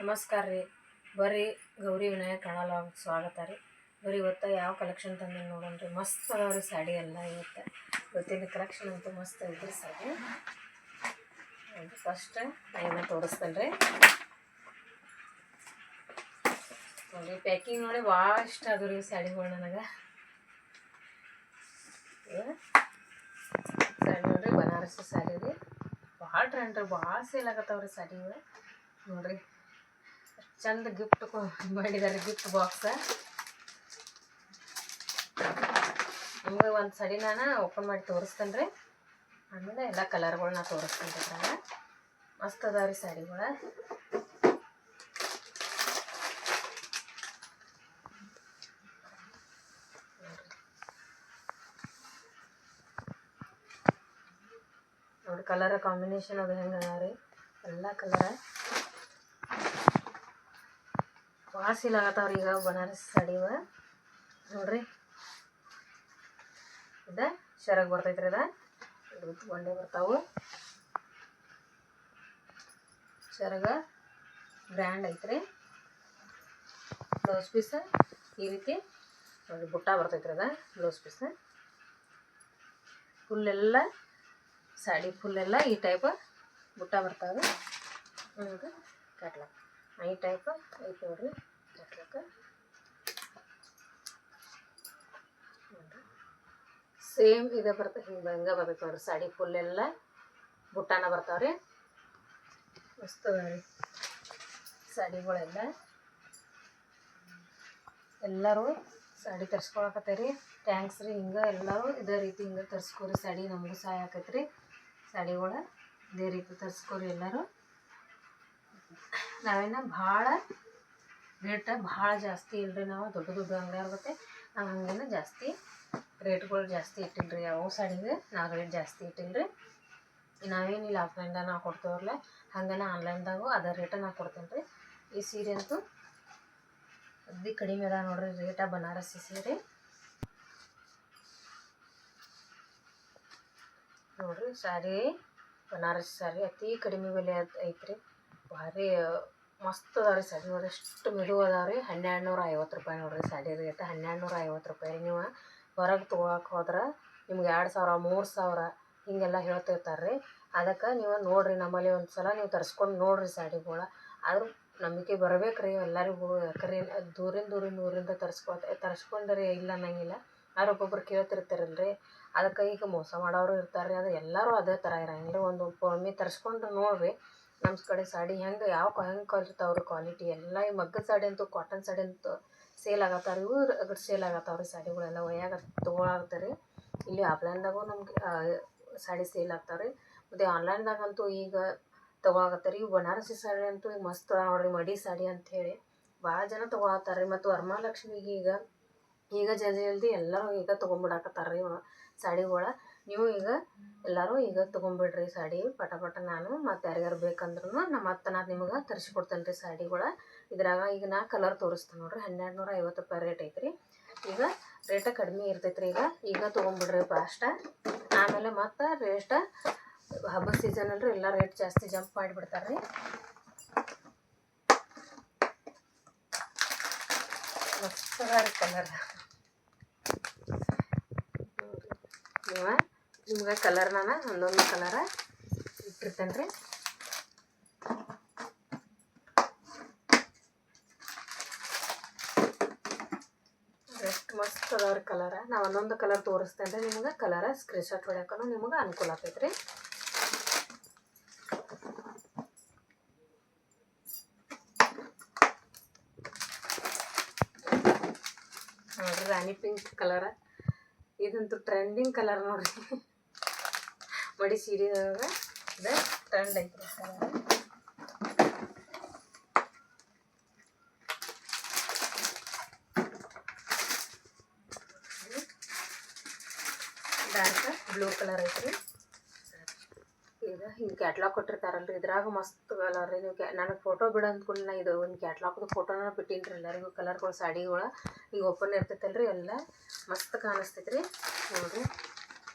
ನಮಸ್ಕಾರ ರೀ. ಬರ್ರಿ ಗೌರಿ ವಿನಾಯಕ ಕಣಲಾಗ ಸ್ವಾಗತ ರೀ. ಬರ್ರಿ ಇವತ್ತು ಯಾವ ಕಲೆಕ್ಷನ್ ತಂದು ನೋಡೋಣ ರೀ. ಮಸ್ತ್ ಅದಾವ್ರಿ ಸಾಡಿ ಎಲ್ಲ. ಇವತ್ತಿನ ಕಲೆಕ್ಷನ್ ಅಂತೂ ಮಸ್ತ್ ಐತ್ರಿ ಸಾಡಿ. ಫಸ್ಟ್ ನಾನು ತೋರಿಸ್ತೇನೆ ರೀ. ನೋಡಿ ಪ್ಯಾಕಿಂಗ್ ನೋಡಿ ಭಾಳ ಇಷ್ಟ ಅದು ರೀ ಸ್ಯಾಡಿಗಳು ನನಗೆ. ಸ್ಯಾಡಿ ನೋಡ್ರಿ, ಬನಾರಸಿ ಸ್ಯಾಡಿ ರೀ. ಭಾಳ ಟ್ರೆಂಡ್ ರೀ, ಭಾಳ ಸೇಲ್ ಆಗತ್ತವ್ರಿ ಸ್ಯಾಡಿಗಳು. ನೋಡ್ರಿ ಚಂದ ಗಿಫ್ಟ್ ಮಾಡಿದ್ದಾರೆ, ಗಿಫ್ಟ್ ಬಾಕ್ಸ. ನಿಮ್ಗೆ ಒಂದು ಸಡಿ ನಾನು ಓಪನ್ ಮಾಡಿ ತೋರಿಸ್ತೇನೆ ರೀ. ಆಮೇಲೆ ಎಲ್ಲ ಕಲರ್ಗಳನ್ನ ತೋರಿಸ್ತೇನೆ ರೀ. ನಾನು ಮಸ್ತ್ ಅದಾವ್ರಿ ಸ್ಯಾಡಿಗಳು. ನೋಡಿ ಕಲರ್ ಕಾಂಬಿನೇಷನ್ ಅದು ಹೆಂಗೆ ಅದ ರೀ. ಎಲ್ಲ ಕಲರ ಭಾಳ ಸೇಲ್ ಆಗತ್ತವ್ರಿ ಈಗ ಬನಾರಸ್ ಸಾಡಿವ. ನೋಡ್ರಿ ಇದು ಶರಗ್ ಬರ್ತೈತ್ರಿ. ಇದು ಗೊಂಡೆ ಬರ್ತಾವು. ಶರಗ ಗ್ರ್ಯಾಂಡ್ ಐತ್ರಿ. ಬ್ಲೌಸ್ ಪೀಸ್ ಈ ರೀತಿ ನೋಡಿ ಬುಟ್ಟ ಬರ್ತೈತ್ರಿ. ಬ್ಲೌಸ್ ಪೀಸ್ ಫುಲ್ಲೆಲ್ಲ ಸಾಡಿ ಫುಲ್ಲೆಲ್ಲ ಈ ಟೈಪ್ ಬುಟ್ಟ ಬರ್ತಾವೆ. ನೋಡ್ರಿ ಕ್ಯಾಟ್ಲಾಗ್ ಈ ಟೈಪ್ ಐತೆ ನೋಡ್ರಿ ಕ್ಯಾಟ್ಲಾಗ್. ಸೇಮ್ ಇದೆ ಬರ್ತೈತೆ, ಹಿಂಗೆ ಬರ್ತೈತೆ ನೋಡ್ರಿ. ಸಾಡಿ ಫುಲ್ಲೆಲ್ಲ ಬುಟ್ಟಾನ ಬರ್ತಾವ್ರಿ. ಮಸ್ತ್ ಅದಾವ್ರಿ ಸಾಡಿಗಳೆಲ್ಲ. ಎಲ್ಲರೂ ಸಾಡಿ ತರ್ಸ್ಕೊಳಕತ್ತೀರಿ. ಥ್ಯಾಂಕ್ಸ್ ರೀ. ಹಿಂಗೆ ಎಲ್ಲರೂ ಇದೇ ರೀತಿ ಹಿಂಗೆ ತರ್ಸ್ಕೊರಿ ಸಾಡಿ. ನಮಗೂ ಸಹಾಯ ಆಕೈತ್ರಿ. ಸಾಡಿಗಳ ಇದೇ ರೀತಿ ತರಿಸ್ಕೊರಿ ಎಲ್ಲರೂ. ನಾವೇನು ಭಾಳ ರೇಟ ಭಾಳ ಜಾಸ್ತಿ ಇಲ್ಲರಿ. ನಾವು ದೊಡ್ಡ ದೊಡ್ಡ ಅಂಗಡಿ ಆಗುತ್ತೆ. ನಾವು ಹಂಗೇನು ಜಾಸ್ತಿ ರೇಟ್ಗಳು ಜಾಸ್ತಿ ಇಟ್ಟಿಲ್ರಿ. ಯಾವ ಸಾಡಿಗೆ ನಾವು ರೇಟ್ ಜಾಸ್ತಿ ಇಟ್ಟಿಲ್ರಿ. ನಾವೇನಿಲ್ಲ ಆಫ್ಲೈನ್ದಾಗ ನಾವು ಕೊಡ್ತೇವಲ್ಲ, ಹಂಗನ ಆನ್ಲೈನ್ದಾಗೂ ಅದೇ ರೇಟ ನಾವು ಕೊಡ್ತೇನೆ ರೀ. ಈ ಸೀರೆ ಅಂತೂ ಅಗ್ದಿ ಕಡಿಮೆ ಅದ ನೋಡ್ರಿ ರೇಟ. ಬನಾರಸಿ ಸೀರೆ ನೋಡ್ರಿ. ಸಾರಿ ಬನಾರಸಿ ಸಾರಿ ಅತಿ ಕಡಿಮೆ ಬೆಲೆ ಐತ್ರಿ. ಭಾರಿ ಮಸ್ತ್ ಅದಾವ್ರಿ ಸಾಡಿ. ನೋಡ್ರಿ ಎಷ್ಟು ಮಿಡು ಅದಾವ್ರಿ. 1250 ರೂಪಾಯಿ ನೋಡ್ರಿ ಸಾಡಿ ರೇಟ್. 1250 ರೂಪಾಯಿ. ನೀವು ಹೊರಗೆ ತೊಗೊಳಕ್ಕೆ ಹೋದ್ರೆ ನಿಮ್ಗೆ 2000 3000 ಹೀಗೆಲ್ಲ ಹೇಳ್ತಿರ್ತಾರೆ ರೀ. ಅದಕ್ಕೆ ನೀವು ನೋಡಿರಿ, ನಮ್ಮಲ್ಲಿ ಒಂದು ಸಲ ನೀವು ತರಿಸ್ಕೊಂಡು ನೋಡಿರಿ ಸಾಡಿಗಳು. ಆದರೂ ನಂಬಿಕೆ ಬರ್ಬೇಕು ರೀ ಎಲ್ಲರಿಗೂ. ಯಾಕಂದ್ರೆ ದೂರಿಂದ ತರಿಸ್ಕೊಂಡ್ರೆ ಇಲ್ಲ ಅನ್ನಂಗಿಲ್ಲ. ಯಾರು ಒಬ್ಬೊಬ್ರು ಕೇಳ್ತಿರ್ತಾರಲ್ರಿ. ಅದಕ್ಕೆ ಈಗ ಮೋಸ ಮಾಡೋರು ಇರ್ತಾರೆ. ಅದು ಎಲ್ಲರೂ ಅದೇ ಥರ ಇರೋಂಗಿಲ್ಲ. ಒಂದು ಒಮ್ಮೆ ತರಿಸ್ಕೊಂಡು ನೋಡಿರಿ. ನಮ್ಮ ಕಡೆ ಸಾಡಿ ಹೆಂಗೆ ಹೆಂಗೆ ಕಲಿತಾವ್ರಿ ಕ್ವಾಲಿಟಿ ಎಲ್ಲ. ಈ ಮಗ್ಗದ ಸಾಡಿ ಅಂತೂ, ಕಾಟನ್ ಸಾಡಿ ಅಂತೂ ಸೇಲ್ ಆಗತ್ತಾವ್ರಿ. ಇವು ಅಗಡ್ ಸೇಲ್ ಆಗತ್ತಾವ್ರಿ ಸಾಡಿಗಳೆಲ್ಲ. ಒಯ್ಯಾಗ ತೊಗೊಳಾಗ್ತಾರೆ. ಇಲ್ಲಿ ಆಫ್ಲೈನ್ದಾಗೂ ನಮ್ಗೆ ಸಾಡಿ ಸೇಲ್ ಆಗ್ತಾವ್ರಿ. ಮತ್ತು ಆನ್ಲೈನ್ದಾಗಂತೂ ಈಗ ತೊಗೊಳಾಗತ್ತಾರೆ. ಇವು ಬನಾರಸಿ ಸಾಡಿ ಅಂತೂ ಈಗ ಮಸ್ತ್ ನೋಡ್ರಿ. ಮಡಿ ಸಾಡಿ ಅಂಥೇಳಿ ಭಾಳ ಜನ ತೊಗೊಳತ್ತಾರೆ. ಮತ್ತು ವರಮಹಾಲಕ್ಷ್ಮಿಗೆ ಈಗ ಜಲ್ದಿ ಎಲ್ಲರೂ ಈಗ ತೊಗೊಂಬಿಡಾಕತ್ತಾರೆ ರೀ ಸಾಡಿಗಳ. ನೀವು ಈಗ ಎಲ್ಲರೂ ಈಗ ತೊಗೊಂಬಿಡ್ರಿ ಸಾಡಿ ಪಟ. ನಾನು ಮತ್ತು ಯಾರ್ಯಾರು ಬೇಕಂದ್ರೂ ನಾನು ನಿಮಗೆ ತರಿಸ್ಕೊಡ್ತೇನೆ ರೀ ಸಾಡಿಗಳ. ಇದ್ರಾಗ ಈಗ ನಾ ಕಲರ್ ತೋರಿಸ್ತೇನೆ ನೋಡ್ರಿ. 1250 ರೂಪಾಯಿ ರೇಟ್ ಐತ್ರಿ. ಈಗ ರೇಟ ಕಡಿಮೆ ಇರ್ತೈತ್ರಿ. ಈಗ ತೊಗೊಂಬಿಡ್ರಿ ಫಾಸ್ಟ. ಆಮೇಲೆ ಮತ್ತು ರೇಟ ಹಬ್ಬದ ಸೀಸನ್ ಅಲ್ರಿ, ಎಲ್ಲ ರೇಟ್ ಜಾಸ್ತಿ ಜಂಪ್ ಮಾಡಿಬಿಡ್ತಾರೆ ರೀ. ಮಸ್ತ್ ಅದ ಕಲರ್. ನಿಮ್ಗೆ ಕಲರ್ ನಾನು ಒಂದೊಂದು ಕಲರ ಇಟ್ಟಿರ್ತೇನೆ ರೀ. ಎಷ್ಟು ಮಸ್ತ್ ಅದಾವ್ರಿ ಕಲರ. ನಾವು ಒಂದೊಂದು ಕಲರ್ ತೋರಿಸ್ತೇನೆ ರೀ ನಿಮ್ಗೆ. ಕಲರ ಸ್ಕ್ರೀನ್ಶಾಟ್ ಹೊಡ್ಯಾಕೂ ನಿಮ್ಗೆ ಅನುಕೂಲ ಆಗ್ತೈತೆ ರೀ. ನೋಡ್ರಿ ರಾಣಿ ಪಿಂಕ್ ಕಲರ. ಇದಂತೂ ಟ್ರೆಂಡಿಂಗ್ ಕಲರ್ ನೋಡ್ರಿ. ಮಡಿ ಸೀರೆದಾಗ ಇದು ಟ್ರೆಂಡ್ ಐತ್ರಿ ಕಲರ್. ಡಾರ್ಕ್ ಬ್ಲೂ ಕಲರ್ ಐತ್ರಿ. ಇದು ಹಿಂಗೆ ಕ್ಯಾಟ್ಲಾಗ್ ಕೊಟ್ಟಿರ್ತಾರಲ್ರಿ. ಇದ್ರಾಗ ಮಸ್ತ್ ಕಲರ್ ರೀ. ನೀವು ನನಗೆ ಫೋಟೋ ಬಿಡು ಅಂದ್ಕೊಂಡು ನಾ ಇದು ಒಂದು ಕ್ಯಾಟ್ಲಾಗ್ದು ಫೋಟೋನ ಬಿಟ್ಟಿನಿ ರೀ ಎಲ್ಲರಿಗೂ. ಕಲರ್ಗಳು ಸಾಡಿಗಳು ಈಗ ಓಪನ್ ಇರ್ತೈತಲ್ರಿ, ಎಲ್ಲ ಮಸ್ತ್ ಕಾಣಿಸ್ತೈತೆ ರೀ. ನೋಡಿರಿ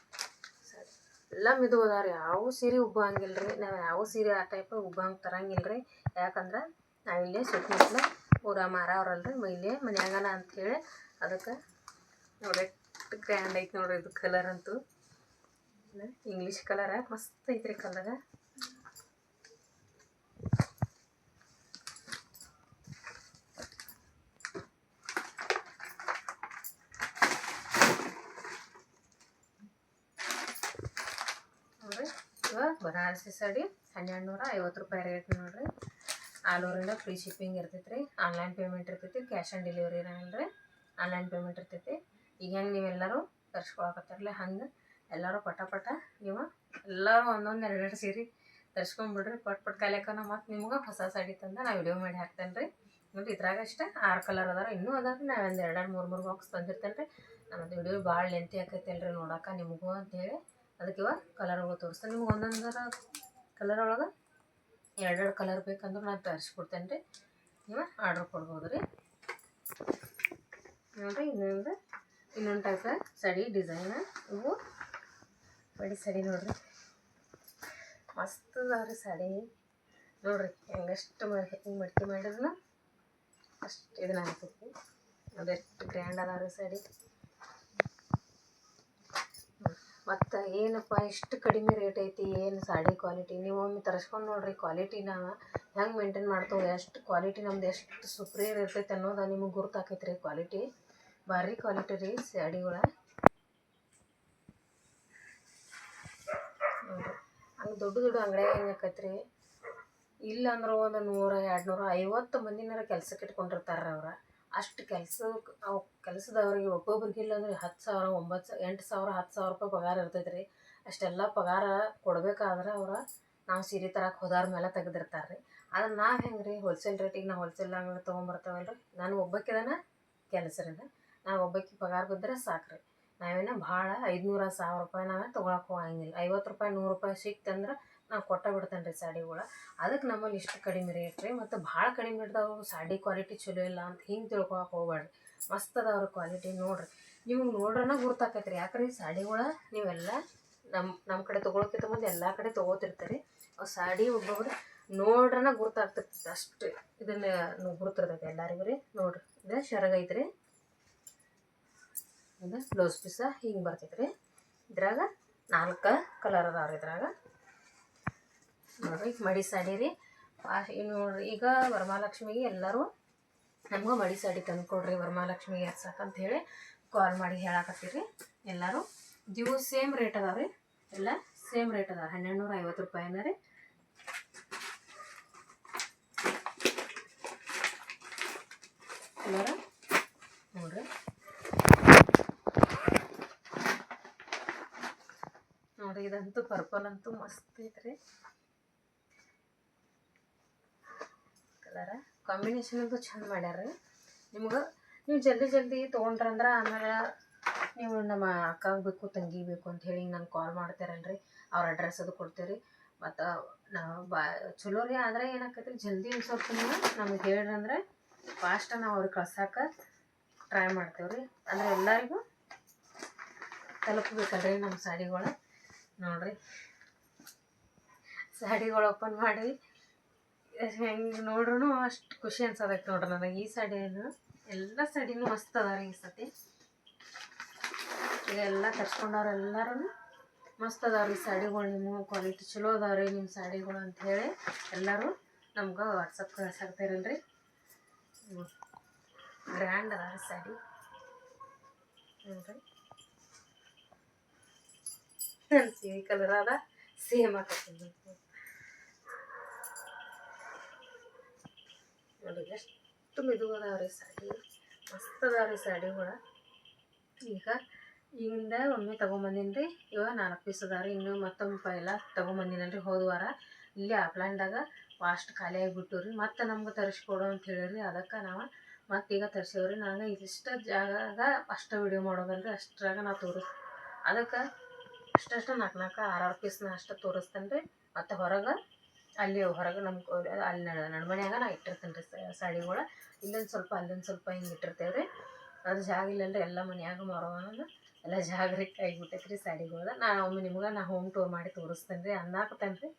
ಸಾಡಿ ಎಲ್ಲ ಮಿದು ಅದಾವ್ರಿ. ಯಾವ ಸೀರೆ ಉಬ್ಬ ಹಂಗಿಲ್ಲ ರೀ. ನಾವು ಯಾವ ಸೀರೆ ಆ ಟೈಪ್ ಉಬ್ಬ ಹಂಗೆ ತರಂಗಿಲ್ಲ ರೀ. ಯಾಕಂದ್ರೆ ನಾವಿಲ್ಲೇ ಸುತ್ತಮುತ್ತಲ ಪೂರ ಮಾರವ್ರಲ್ರಿ ಇಲ್ಲೇ ಮನ್ಯಾಗನ ಅಂಥೇಳಿ ಅದಕ್ಕೆ ನೋಡಿ ಎಷ್ಟು ಗ್ರ್ಯಾಂಡ್ ಐತೆ ನೋಡ್ರಿ ಇದು ಕಲರ್ ಅಂತೂ ಇಂಗ್ಲೀಷ್ ಕಲರ ಮಸ್ತ್ ಐತ್ರಿ ಕಲರ. ನೋಡ್ರಿ ಇವಾಗ ಬನಾರಸಿ ಸಾಡಿ 1250 ರೂಪಾಯಿ ರೇಟ್ ನೋಡ್ರಿ. ಆಲ್ ಓವರಿಂದ ಫ್ರೀ ಶಿಪ್ಪಿಂಗ್ ಇರ್ತೈತೆ ರೀ. ಆನ್ಲೈನ್ ಪೇಮೆಂಟ್ ಇರ್ತೈತಿ, ಕ್ಯಾಶ್ ಆನ್ ಡೆಲಿವರಿ ಇರೋಂಗಿಲ್ಲ ರೀ, ಆನ್ಲೈನ್ ಪೇಮೆಂಟ್ ಇರ್ತೈತಿ. ಈಗ ಹೆಂಗೆ ನೀವೆಲ್ಲರೂ ತರಿಸ್ಕೊಳಕತ್ತಾರಲ್ಲ ಹಂಗೆ ಎಲ್ಲರೂ ಪಟ ನೀವು ಎಲ್ಲರೂ ಒಂದೊಂದು ಎರಡೆರಡು ಸೀರೆ ತರಿಸ್ಕೊಂಬಿಡ್ರಿ. ಪಟ್ ಕಾಲಿಯಾಕನ ಮತ್ತು ನಿಮ್ಗೆ ಹೊಸ ಸಾಡಿ ತಂದು ನಾನು ವಿಡಿಯೋ ಮಾಡಿ ಹಾಕ್ತೇನೆ ರೀ. ನೋಡಿ ಇದ್ರಾಗ ಅಷ್ಟೇ 6 ಕಲರ್ ಅದಾರ, ಇನ್ನೂ ಅದಾವ. ನಾನು ಒಂದು 2-3 ಬಾಕ್ಸ್ ತಂದಿರ್ತೇನೆ ರೀ. ನಮ್ಮದು ವಿಡಿಯೋ ಭಾಳ ಲೆಂತಿ ಆಕೈತೆ ಅಲ್ರಿ ನೋಡೋಕೆ ನಿಮಗೂ ಅಂತೇಳಿ ಅದಕ್ಕೆ ಇವಾಗ ಕಲರ್ಗಳು ತೋರಿಸ್ತೇನೆ. ನಿಮ್ಗೆ ಒಂದೊಂದರ ಕಲರ್ ಒಳಗೆ 2 ಕಲರ್ ಬೇಕಂದ್ರೆ ನಾನು ತರಿಸ್ಕೊಡ್ತೇನೆ ರೀ. ನೀವು ಆರ್ಡ್ರ್ ಕೊಡ್ಬೋದು ರೀ. ನೋಡಿರಿ ಇನ್ನೊಂದು ಟೈಪ್ ಸಾಡಿ ಡಿಸೈನ ಇವು ಬಡಿ ಸಾಡಿ ನೋಡಿರಿ ಮಸ್ತ್ ಅದಾವ್ರಿ ಸಾಡಿ. ನೋಡಿರಿ ಹೆಂಗಷ್ಟು ಹಿಂಗೆ ಮಡಿಕೆ ಮಾಡಿದ್ರು ಅಷ್ಟು ಇದನ್ನ ಆಗ್ತೈತಿ. ಅದೆಷ್ಟು ಗ್ರ್ಯಾಂಡ್ ಅದಾವ್ರಿ ಸಾಡಿ. ಮತ್ತು ಏನಪ್ಪ ಇಷ್ಟು ಕಡಿಮೆ ರೇಟ್ ಐತಿ, ಏನು ಸಾಡಿ ಕ್ವಾಲಿಟಿ ನೀವು ಒಮ್ಮೆ ತರಿಸ್ಕೊಂಡು ನೋಡಿರಿ. ಕ್ವಾಲಿಟಿನ ಹೆಂಗೆ ಮೇಂಟೈನ್ ಮಾಡ್ತೇವೆ, ಎಷ್ಟು ಕ್ವಾಲಿಟಿ ನಮ್ದು ಎಷ್ಟು ಸುಪ್ರಿಯರ್ ಇರ್ತೈತೆ ಅನ್ನೋದು ನಿಮಗೆ ಗುರ್ತಾಕೈತೆ ರೀ. ಕ್ವಾಲಿಟಿ ಭಾರಿ ಕ್ವಾಲಿಟಿ ರೀ ಸ್ಯಾಡಿಗಳ. ನೋಡಿರಿ ಹಂಗೆ ದೊಡ್ಡ ಅಂಗಡಿಯಾಗ ಹೆಂಗೆ ಆಕೈತೆ ರೀ, ಇಲ್ಲ ಅಂದ್ರೆ ಒಂದು 100-250 ಮಂದಿನಾರ ಕೆಲ್ಸಕ್ಕೆ ಇಟ್ಕೊಂಡಿರ್ತಾರೆ ಅವ್ರು. ಅಷ್ಟು ಕೆಲಸದವ್ರಿಗೆ ಒಬ್ಬೊಬ್ರಿಗೆ ಇಲ್ಲ ಅಂದ್ರೆ 10,000 8,000 10,000 ರೂಪಾಯಿ ಪಗಾರ ಇರ್ತೈತೆ ರೀ. ಅಷ್ಟೆಲ್ಲ ಪಗಾರ ಕೊಡಬೇಕಾದ್ರೆ ನಾವು ಸೀರೆ ತರಕ್ಕೆ ಹೋದವ್ರ ಮೇಲೆ ತೆಗೆದಿರ್ತಾರೆ ರೀ. ಅದನ್ನು ನಾವು ಹೆಂಗೆ ರೀ ಹೋಲ್ಸೇಲ್ ರೇಟಿಗೆ ನಾವು ಹೋಲ್ಸೇಲ್ ಅಂಗಡಿ ತೊಗೊಂಬರ್ತೇವಲ್ಲ ರೀ. ನಾನು ಒಬ್ಬಕ್ಕಿದಾನ ಕೆಲಸ ರೀ, ನಾನು ಒಬ್ಬಕ್ಕೆ ಪಗಾರ ಬಿದ್ದರೆ ಸಾಕು ರೀ. ನಾವೇನೋ ಭಾಳ 500-1000 ರೂಪಾಯಿ ನಾವೇ ತೊಗೊಳಕ್ಕೆ ಹೋಗಂಗಿಲ್ಲ. 50 ರೂಪಾಯಿ 100 ರೂಪಾಯಿ ಸಿಕ್ತಂದ್ರೆ ನಾವು ಬಿಡ್ತೇನೆ ರೀ ಸಾಡಿಗಳು. ಅದಕ್ಕೆ ನಮ್ಮಲ್ಲಿ ಇಷ್ಟು ಕಡಿಮೆ ರೇಟ್ ರೀ. ಮತ್ತು ಭಾಳ ಕಡಿಮೆ ಇಡ್ತಾವೆ ಸಾಡಿ ಕ್ವಾಲಿಟಿ ಚಲೋ ಇಲ್ಲ ಅಂತ ಹಿಂಗೆ ತಿಳ್ಕೊಳಕ್ಕೆ ಹೋಗ್ಬೇಡ್ರಿ. ಮಸ್ತ್ ಅದಾವ್ರಿ ಕ್ವಾಲಿಟಿ. ನೋಡಿರಿ ನಿಮ್ಗೆ ನೋಡ್ರನ ಗುರ್ತಾಕೈತೆ ರೀ. ಯಾಕ್ರಿ ಸಾಡಿಗಳ ನೀವೆಲ್ಲ ನಮ್ಮ ಕಡೆ ತೊಗೊಳಕ್ಕಿಂತ ಮುಂದೆ ಎಲ್ಲ ಕಡೆ ತೊಗೋತಿರ್ತೀರಿ. ಅವು ಸಾಡಿ ಒಬ್ಬೊಬ್ರು ನೋಡ್ರನ ಗುರ್ತಾಗ್ತಿರ್ತೈತೆ ಅಷ್ಟು ಇದನ್ನು ಗುರ್ತಿರ್ತೈತೆ ಎಲ್ಲರಿಗೂ ರೀ. ನೋಡಿರಿ ಇದು ಶರಗ ಐತ್ರಿ, ಇದು ಬ್ಲೌಸ್ ಪೀಸ ಹಿಂಗೆ ಬರ್ತೈತೆ ರೀ. ಇದ್ರಾಗ 4 ಕಲರ್ ಅದಾವ್ರಿ. ಇದ್ರಾಗ ನೋಡಿರಿ ಮಡಿ ಸಾಡಿ ರೀ. ನೋಡಿರಿ ಈಗ ವರಮಹಾಲಕ್ಷ್ಮಿಗೆ ಎಲ್ಲರೂ ನಮ್ಗೆ ಮಡಿ ಸಾಡಿ ತಂದು ಕೊಡ್ರಿ ವರಮಹಾಲಕ್ಷ್ಮಿಗೆ ಎರ್ಸಕ್ಕಂತ ಹೇಳಿ ಕಾಲ್ ಮಾಡಿ ಹೇಳಕತ್ತೀರಿ. ಎಲ್ಲರೂ ಇವು ಸೇಮ್ ರೇಟ್ ಅದಾವೆ ರೀ, ಎಲ್ಲ ಸೇಮ್ ರೇಟ್ ಅದಾವೆ. 1250 ರೂಪಾಯಿನ ರೀ. ಕಲರ ನೋಡ್ರಿ ಇದಂತೂ ಪರ್ಪಲ್ ಅಂತೂ ಮಸ್ತ್ ಐತ್ರಿ ಕಲರ. ಕಾಂಬಿನೇಷನ್ ಅಂತೂ ಚಂದ ಮಾಡ್ಯಾರ. ನೀವು ಜಲ್ದಿ ತೊಗೊಂಡ್ರಂದ್ರೆ ಆಮೇಲೆ ನೀವು ನಮ್ಮ ಅಕ್ಕಗೆ ಬೇಕು ತಂಗಿ ಬೇಕು ಅಂತ ಹೇಳಿ ನಾನು ಕಾಲ್ ಮಾಡ್ತೀರಲ್ರಿ, ಅವ್ರ ಅಡ್ರೆಸ್ ಅದು ಕೊಡ್ತೀರಿ. ಮತ್ತು ನಾವು ಚಲೋ ರೀ. ಆದರೆ ಏನಾಕೈತಿ ಜಲ್ದಿ ಒಂದು ಸ್ವಲ್ಪ ನೀವು ನಮಗೆ ಹೇಳ್ರಂದ್ರೆ ಫಾಸ್ಟ್ ನಾವು ಅವ್ರಿಗೆ ಕಳ್ಸಕ್ಕೆ ಟ್ರೈ ಮಾಡ್ತೇವೆ ರೀ. ಅಂದರೆ ಎಲ್ಲರಿಗೂ ತಲುಪಬೇಕಲ್ರಿ ನಮ್ಮ ಸಾಡಿಗಳು. ನೋಡಿರಿ ಸಾಡಿಗಳು ಓಪನ್ ಮಾಡಿ ಹೆಂಗೆ ನೋಡ್ರೂ ಅಷ್ಟು ಖುಷಿ ಅನ್ಸೋದೈತೆ ನೋಡ್ರಿ ನನಗೆ. ಈ ಸಾಡಿಯನ್ನು ಎಲ್ಲ ಸಾಡಿನೂ ಮಸ್ತ್ ಅದ ರೀ ಈ ಸತಿ. ಈಗ ಎಲ್ಲ ತರ್ಸ್ಕೊಂಡವ್ರೆಲ್ಲರೂ ಮಸ್ತ್ ಅದಾವ್ರಿ ಸಾಡಿಗಳು. ನಿಮ್ಮ ಕ್ವಾಲಿಟಿ ಚಲೋ ಅದಾವ್ರಿ ನಿಮ್ಮ ಸಾಡಿಗಳು ಅಂಥೇಳಿ ಎಲ್ಲರೂ ನಮ್ಗೆ ವಾಟ್ಸಪ್ ಕಳ್ಸಾಕ್ತಾರಲ್ರಿ. ಗ್ರ್ಯಾಂಡ್ ಅದಾವ್ರಿ ಸಾಡಿ ನೋಡ್ರಿ. ಸಿಹಿ ಕಲರ್ ಅದ ಸೇಮ್ ಹಾಕತ್ತೀನಿ ನೋಡಿ. ಎಷ್ಟು ಮೆದು ಅದಾವ್ರಿ ಸಾಡಿ, ಮಸ್ತ್ ಅದಾವ್ರಿ ಸಾಡಿಗಳು. ಈಗಿಂದ ಒಮ್ಮೆ ತೊಗೊಂಬಂದಿನಿ ರೀ. ಇವಾಗ 4 ಪೀಸ್ ಅದಾವ್ರಿ. ಇನ್ನೂ ಮತ್ತೊಮ್ಮೆ ಪೈಲ ತೊಗೊಂಬಂದಿನಲ್ರಿ ಹೋದ ವಾರ. ಇಲ್ಲಿ ಆಫ್ಲೈನ್ದಾಗ ಫಾಸ್ಟ್ ಖಾಲಿ ಆಗಿಬಿಟ್ಟು ರೀ. ಮತ್ತು ನಮ್ಗೆ ತರಿಸ್ಕೊಡು ಅಂತ ಹೇಳಿರಿ. ಅದಕ್ಕೆ ನಾವು ಮತ್ತೀಗ ತರಿಸೇವ್ರಿ. ನನಗೆ ಇದಿಷ್ಟು ಜಾಗದಾಗ ಅಷ್ಟು ವಿಡಿಯೋ ಮಾಡೋದಲ್ರಿ, ಅಷ್ಟ್ರಾಗ ನಾವು ಅದಕ್ಕೆ ಅಷ್ಟು 4-6 ಪೀಸ್ನ ಅಷ್ಟು ತೋರಿಸ್ತೇನೆ ರೀ. ಮತ್ತು ಹೊರಗೆ ನಮ್ಮ ಅಲ್ಲಿ ನಡ್ಮನ್ಯಾಗ ನಾ ಇಟ್ಟಿರ್ತೇನೆ ರೀ ಸಾಡಿಗಳು. ಇಲ್ಲೊಂದು ಸ್ವಲ್ಪ ಅಲ್ಲೊಂದು ಸ್ವಲ್ಪ ಹಿಂಗೆ ಇಟ್ಟಿರ್ತೇವೆ ರೀ. ಅದು ಜಾಗ ಇಲ್ಲಂದ್ರೆ ಎಲ್ಲ ಮನ್ಯಾಗ ಮಾರೋಣ ಎಲ್ಲ ಜಾಗರಿಕೆ ಆಗಿಬಿಟ್ಟೈತೆ ರೀ ಸಾಡಿಗಳು. ಒಮ್ಮೆ ನಿಮ್ಗೆ ನಾ ಹೋಮ್ ಟೂರ್ ಮಾಡಿ ತೋರಿಸ್ತೇನೆ ರೀ. ಅನ್ನಕತ್ತೇನೆ ರೀ,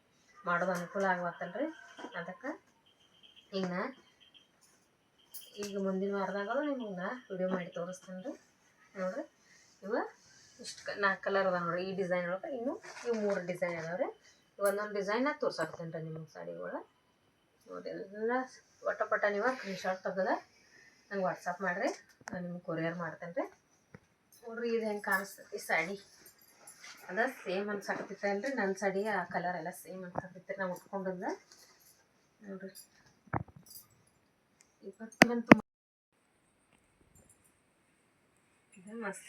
ಮಾಡೋದು ಅನುಕೂಲ ಆಗ್ಬತ್ತಲ್ರಿ. ಅದಕ್ಕೆ ಈಗ ಮುಂದಿನ ವಾರದಾಗ ನಿಮ್ಗೆ ವಿಡಿಯೋ ಮಾಡಿ ತೋರಿಸ್ತೇನೆ ರೀ. ನೋಡಿರಿ ಇವ ಇಷ್ಟು 4 ಕಲರ್ ಅದ ನೋಡಿರಿ. ಈ ಡಿಸೈನ್ ಒಳಗೆ ಇವು 3 ಡಿಸೈನ್ ಅದಾವೆ ರೀ. ಒಂದೊಂದು ಡಿಸೈನಾಗ ತೋರ್ಸಾಕ್ತೇನೆ ರೀ ನಿಮಗೆ ಸಾಡಿಗಳು. ನೋಡಿ ಎಲ್ಲ ಪಟ ನೀವು ಸ್ಕ್ರೀನ್ಶಾಟ್ ತೆಗೆದ ನಂಗೆ ವಾಟ್ಸಪ್ ಮಾಡಿರಿ, ನಾನು ನಿಮ್ಗೆ ಕೊರಿಯರ್ ಮಾಡ್ತೇನೆ ರೀ. ನೋಡಿರಿ ಇದು ಹೆಂಗೆ ಕಾಣಿಸ್ತೈತಿ ಸಾಡಿ. ಅದ ಸೇಮ್ ಅನ್ಸಾಕತ್ತೈತಲ್ಲ ರೀ ನನ್ನ ಸಾಡಿ. ಆ ಕಲರ್ ಎಲ್ಲ ಸೇಮ್ ಅನ್ಸಾಕತ್ತೈತಿ ನಾವು ಉಟ್ಕೊಂಡದ. ನೋಡಿರಿ ಇವತ್ತಂತೂ ಇದು ಮಸ್ತ್.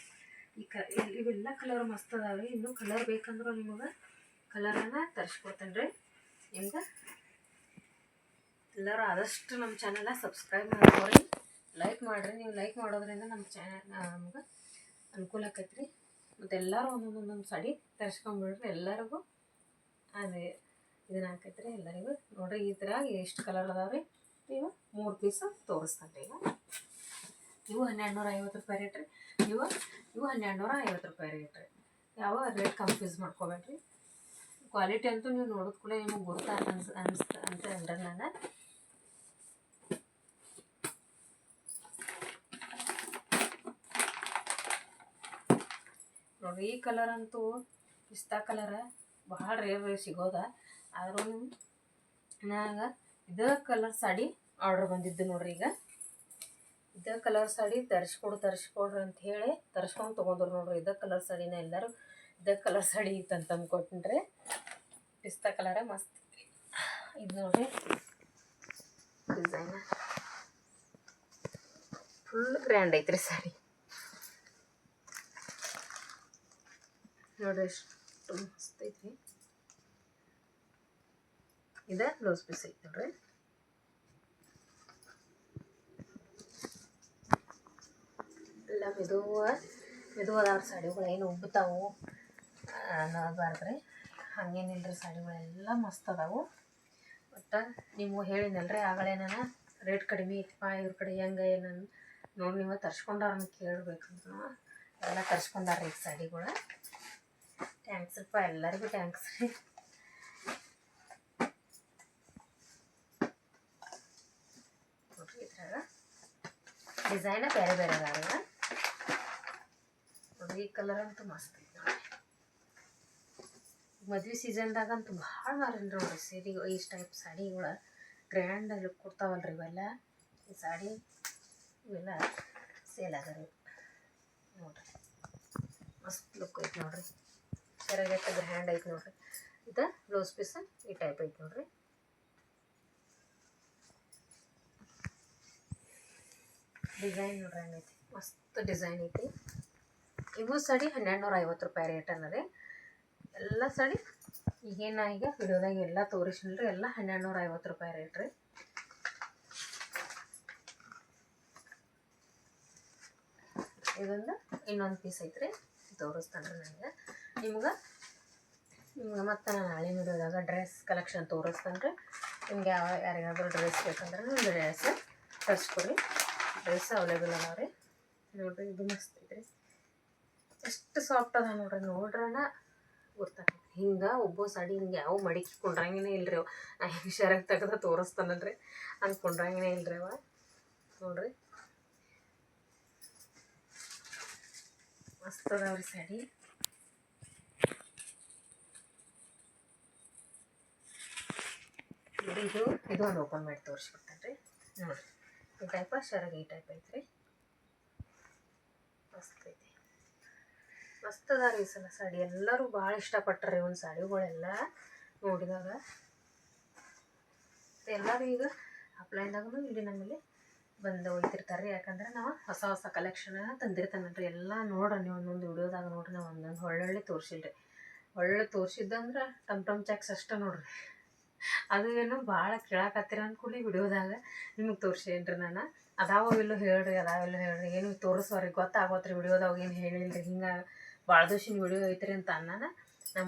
ಇವೆಲ್ಲ ಕಲರ್ ಮಸ್ತ್ ಅದಾವೆ. ಇನ್ನೂ ಕಲರ್ ಬೇಕಂದ್ರೆ ನಿಮಗೆ ಕಲರನ್ನು ತರಿಸ್ಕೊಡ್ತೇನೆ ರೀ. ನಿಮ್ಗೆ ಎಲ್ಲರೂ ಆದಷ್ಟು ನಮ್ಮ ಚಾನಲ್ನ ಸಬ್ಸ್ಕ್ರೈಬ್ ಮಾಡ್ಕೊರಿ, ಲೈಕ್ ಮಾಡಿರಿ. ನೀವು ಲೈಕ್ ಮಾಡೋದ್ರಿಂದ ನಮ್ಮ ಚಾನಲ್ ನಮ್ಗೆ ಅನುಕೂಲ ಆಕೈತೆ ರೀ. ಮತ್ತು ಎಲ್ಲರೂ ಒಂದೊಂದು ಸಾಡಿ ತರಿಸ್ಕೊಂಬಿಡ್ರಿ. ಎಲ್ಲರಿಗೂ ಅದೇ ಇದನ್ನ ಹಾಕೈತೆ ರೀ ಎಲ್ಲರಿಗೂ. ನೋಡಿರಿ ಈ ಥರ ಎಷ್ಟು ಕಲರ್ ಅದಾವೆ ರೀ. ಇವು 3 ಪೀಸ್ ತೋರಿಸ್ತಾನೆ ರೀ. ಇವು 1250 ರೂಪಾಯಿ ರೇಟ್ ರೀ. ಇವು 1250 ರೂಪಾಯಿ ರೇಟ್ ರೀ. ಯಾವ ರೇಟ್ ಕನ್ಫ್ಯೂಸ್ ಮಾಡ್ಕೋಬೇಡ್ರಿ. ಕ್ವಾಲಿಟಿ ಅಂತೂ ನೀವು ನೋಡಿದ ಕೂಡ ನಿಮಗೆ ಗೊತ್ತಾ ಅನಿಸ್ತ ಅಂತ ಅಂದ್ರೆ ನಾನು ನೋಡಿರಿ ಈ ಕಲರ್ ಅಂತೂ ಪಿಸ್ತಾ ಕಲರ ಭಾಳ ರೇರ್ ಸಿಗೋದ. ಆದ್ರೂ ನನಗೆ ಇದೇ ಕಲರ್ ಸಾಡಿ ಆರ್ಡ್ರ್ ಬಂದಿದ್ದು ನೋಡ್ರಿ. ಈಗ ಇದೇ ಕಲರ್ ಸಾಡಿ ತರಿಸ್ಕೊಡ್ರಿ ಅಂತ ಹೇಳಿ ತರಿಸ್ಕೊಂಡು ತೊಗೊಂಡ್ರು ನೋಡ್ರಿ. ಇದೇ ಕಲರ್ ಸಾಡಿನ ಎಲ್ಲರೂ ಇದೇ ಕಲರ್ ಸಾಡಿ ತಂದು ಕೊಟ್ಟಿನ್ರಿ. ಪಿಸ್ತಾ ಕಲರ ಮಸ್ತ್. ಇದು ನೋಡ್ರಿ ಡಿಸೈನ್ ಫುಲ್ ಗ್ರ್ಯಾಂಡ್ ಐತ್ರಿ ಸಾಡಿ. ನೋಡ್ರಿ ಎಷ್ಟು ಮಸ್ತ್ ಐತ್ರಿ. ಇದು ಬ್ಲೌಸ್ ಪೀಸ್ ಐತಿ ನೋಡ್ರಿ. ಎಲ್ಲ ಮೆದುವಾದವ್ರ ಸಾಡಿಗಳು ಏನು ಉಬ್ಬುತ್ತಾವು ಅನ್ನೋಬಾರ್ದ್ರಿ. ಹಾಗೇನಿಲ್ಲರಿ, ಸಾಡಿಗಳೆಲ್ಲ ಮಸ್ತ್ ಅದಾವು. ಮತ್ತು ನೀವು ಹೇಳಿನಲ್ರಿ ಆಗಲೇ ನಾನು ರೇಟ್ ಕಡಿಮೆ ಐತಪ್ಪ ಇವ್ರ ಕಡೆ ಹೆಂಗೆ ಏನನ್ನು ನೋಡಿ ನೀವು ತರ್ಸ್ಕೊಂಡವ್ರನ್ನ ಕೇಳಬೇಕಂತ ಎಲ್ಲ ತರ್ಸ್ಕೊಂಡಾರ್ರಿ ಈಗ ಸಾಡಿಗಳು. ಥ್ಯಾಂಕ್ಸ್ ಅಪ್ಪ, ಎಲ್ಲರಿಗೂ ಥ್ಯಾಂಕ್ಸ್ ರೀ. ನೋಡ್ರಿ ಇದ್ರಾಗ ಡಿಸೈನ ಬೇರೆ ಬೇರೆ ಅದಾವ. ನೋಡ್ರಿ ಈ ಕಲರ್ ಅಂತೂ ಮಸ್ತ್ ಐತಿ ನೋಡ್ರಿ. ಮದ್ವೆ ಸೀಸನ್ದಾಗಂತೂ ಭಾಳ ಮಾರಿಲ್ಲ ನೋಡ್ರಿ ಸೀರೆ. ಈ ಟೈಪ್ ಸಾಡಿಗಳು ಗ್ರ್ಯಾಂಡ್ ಲುಕ್ ಕೊಡ್ತಾವಲ್ರಿ ಇವೆಲ್ಲ. ಈ ಸಾಡಿ ಇವೆಲ್ಲ ಸೇಲ್ ಅದಾರಿ. ನೋಡ್ರಿ ಮಸ್ತ್ ಲುಕ್ ಐತಿ ನೋಡ್ರಿ. ಸರಿಯಾಗೈತೆ, ಗ್ರ್ಯಾಂಡ್ ಐತಿ ನೋಡ್ರಿ. ಇದು ಬ್ಲೌಸ್ ಪೀಸ್ ಈ ಟೈಪ್ ಐತಿ ನೋಡ್ರಿ. ಡಿಸೈನ್ ನೋಡ್ರಿ ಹಂಗೈತಿ, ಮಸ್ತ್ ಡಿಸೈನ್ ಐತಿ. ಇವು ಸಾಡಿ 1250 ರೂಪಾಯಿ ರೇಟ್ ಅನ್ನೋರಿ. ಎಲ್ಲ ಸಾಡಿ ಈಗೇನು ಈಗ ವಿಡಿಯೋದಾಗ ಎಲ್ಲ ತೋರಿಸಿಲ್ರಿ. ಎಲ್ಲ 1250 ರೂಪಾಯಿ ರೇಟ್ ರೀ. ಇದೊಂದು ಇನ್ನೊಂದು ಪೀಸ್ ಐತ್ರಿ, ತೋರಿಸ್ತಾನೆ ನನಗೆ ನಿಮ್ಗೆ ಮತ್ತು ನಾನು ನಾಳೆ ವಿಡಿಯೋದಾಗ ಡ್ರೆಸ್ ಕಲೆಕ್ಷನ್ ತೋರಿಸ್ತಾನೆ ರೀ. ನಿಮ್ಗೆ ಯಾರಿಗಾದ್ರೂ ಡ್ರೆಸ್ ಬೇಕಂದ್ರೆ ಒಂದು ಡ್ರೆಸ್ ತರಿಸ್ಕೊಡ್ರಿ. ಡ್ರೆಸ್ ಅವೈಲೇಬಲ್ ಅದಾವ ರೀ. ನೋಡಿರಿ ಇದು ಮಸ್ತ್ ಐತ್ರಿ. ಎಷ್ಟು ಸಾಫ್ಟ್ ಅದ ನೋಡ್ರಿ. ನೋಡ್ರನ ಗೊತ್ತಾಗ್ತೈತಿ. ಹಿಂಗೆ ಒಬ್ಬ ಸಾಡಿ ಹಿಂಗೆ ಯಾವ ಮಡಿಕೆ ಕೊಂಡ್ರಂಗೇ ಇಲ್ರಿ ಅವ. ನಾ ಹಿಂಗೆ ಶರಾಗಿ ತೆಗೆದ ತೋರಿಸ್ತಾನಲ್ರಿ, ಹಂಗೆ ಕೊಂಡ್ರಂಗೇ ಇಲ್ರಿ ಅವ. ನೋಡ್ರಿ ಮಸ್ತ್ ಅದಾವ್ರಿ ಸಾಡಿ. ನೋಡಿ ಇದು ಒಂದು ಓಪನ್ ಮಾಡಿ ತೋರಿಸ್ಬಿಡ್ತೇನೆ ರೀ. ನೋಡಿರಿ ಈ ಟೈಪ ಶರಾಗಿ ಈ ಟೈಪ್ ಐತ್ರಿ. ಮಸ್ತ್ ಐತಿ, ಮಸ್ತ್ ಅದ ರೀ ಈ ಸಲ ಸಾಡಿ. ಎಲ್ಲರೂ ಭಾಳ ಇಷ್ಟಪಟ್ರಿ ಒಂದು ಸಾಡಿಗಳೆಲ್ಲ ನೋಡಿದಾಗ. ಎಲ್ಲರೂ ಈಗ ಆಫ್ಲೈನ್ದಾಗೂ ಇಲ್ಲಿ ನಮ್ಮಲ್ಲಿ ಬಂದು ಒಯ್ತಿರ್ತಾರೆ ರೀ. ಯಾಕಂದ್ರೆ ನಾವು ಹೊಸ ಹೊಸ ಕಲೆಕ್ಷನ್ ತಂದಿರ್ತಾನಲ್ರಿ. ಎಲ್ಲ ನೋಡ್ರಿ ನೀವು ಒಂದೊಂದು ವಿಡಿಯೋದಾಗ ನೋಡ್ರಿ. ನಾವು ಒಂದೊಂದು ಒಳ್ಳೊಳ್ಳೆ ತೋರಿಸಿಲ್ರಿ. ಒಳ್ಳೆ ತೋರಿಸಿದ್ದಂದ್ರೆ ಟಮ್ ಚಾಕ್ಸ್ ಅಷ್ಟೇ ನೋಡ್ರಿ. ಅದು ಏನು ಭಾಳ ಕೇಳಾಕತ್ತೀರ ಅಂದ್ಕೂಡ್ಲಿ ವಿಡಿಯೋದಾಗ ನಿಮಗೆ ತೋರಿಸೇನ್ರಿ ನಾನು. ಅದಾವಿಲ್ಲೋ ಹೇಳ್ರಿ, ಏನು ತೋರಿಸೋರಿ ಗೊತ್ತಾಗೋತ್ರಿ ವಿಡಿಯೋದಾಗ ಏನು ಹೇಳಿಲ್ರಿ. ಹಿಂಗೆ ಭಾಳ ದಿವ್ಸಿನ ವಿಡಿಯೋ ಐತ್ರಿ ಅಂತ ನಾನು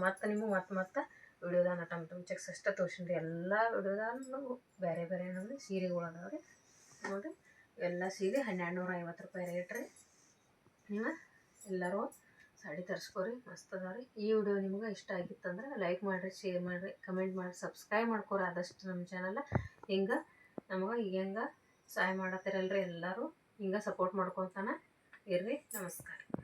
ಮತ್ತೆ ನಿಮಗೆ ಮತ್ತೆ ವಿಡಿಯೋದಾಗ ಟಮ್ ಚೆಕ್ಸ್ ಅಷ್ಟೇ ತೋರಿಸಿನ್ರಿ. ಎಲ್ಲ ವಿಡಿಯೋದಾಗ ಬೇರೆ ಬೇರೆ ನಮ್ಗೆ ಸೀರೆಗಳು ಅದಾವ್ರಿ. ನೋಡಿರಿ ಎಲ್ಲ ಸೀರೆ 1250 ರೂಪಾಯಿ ರೇಟ್ ರೀ. ನೀವು ಎಲ್ಲರೂ ಸಾಡಿ ತರಿಸ್ಕೊರಿ, ಮಸ್ತ್ ಅದಾವ್ರಿ. ಈ ವಿಡಿಯೋ ನಿಮ್ಗೆ ಇಷ್ಟ ಆಗಿತ್ತಂದ್ರೆ ಲೈಕ್ ಮಾಡಿರಿ, ಶೇರ್ ಮಾಡಿರಿ, ಕಮೆಂಟ್ ಮಾಡಿ, ಸಬ್ಸ್ಕ್ರೈಬ್ ಮಾಡ್ಕೊರಿ ಆದಷ್ಟು ನಮ್ಮ ಚಾನಲ್. ಹಿಂಗೆ ನಮಗೆ ಹಿಂಗೆ ಸಹಾಯ ಮಾಡತ್ತಾರಲ್ರಿ ಎಲ್ಲರೂ ಹಿಂಗೆ ಸಪೋರ್ಟ್ ಮಾಡ್ಕೊತಾನೆ ಇರ್ರಿ. ನಮಸ್ಕಾರ.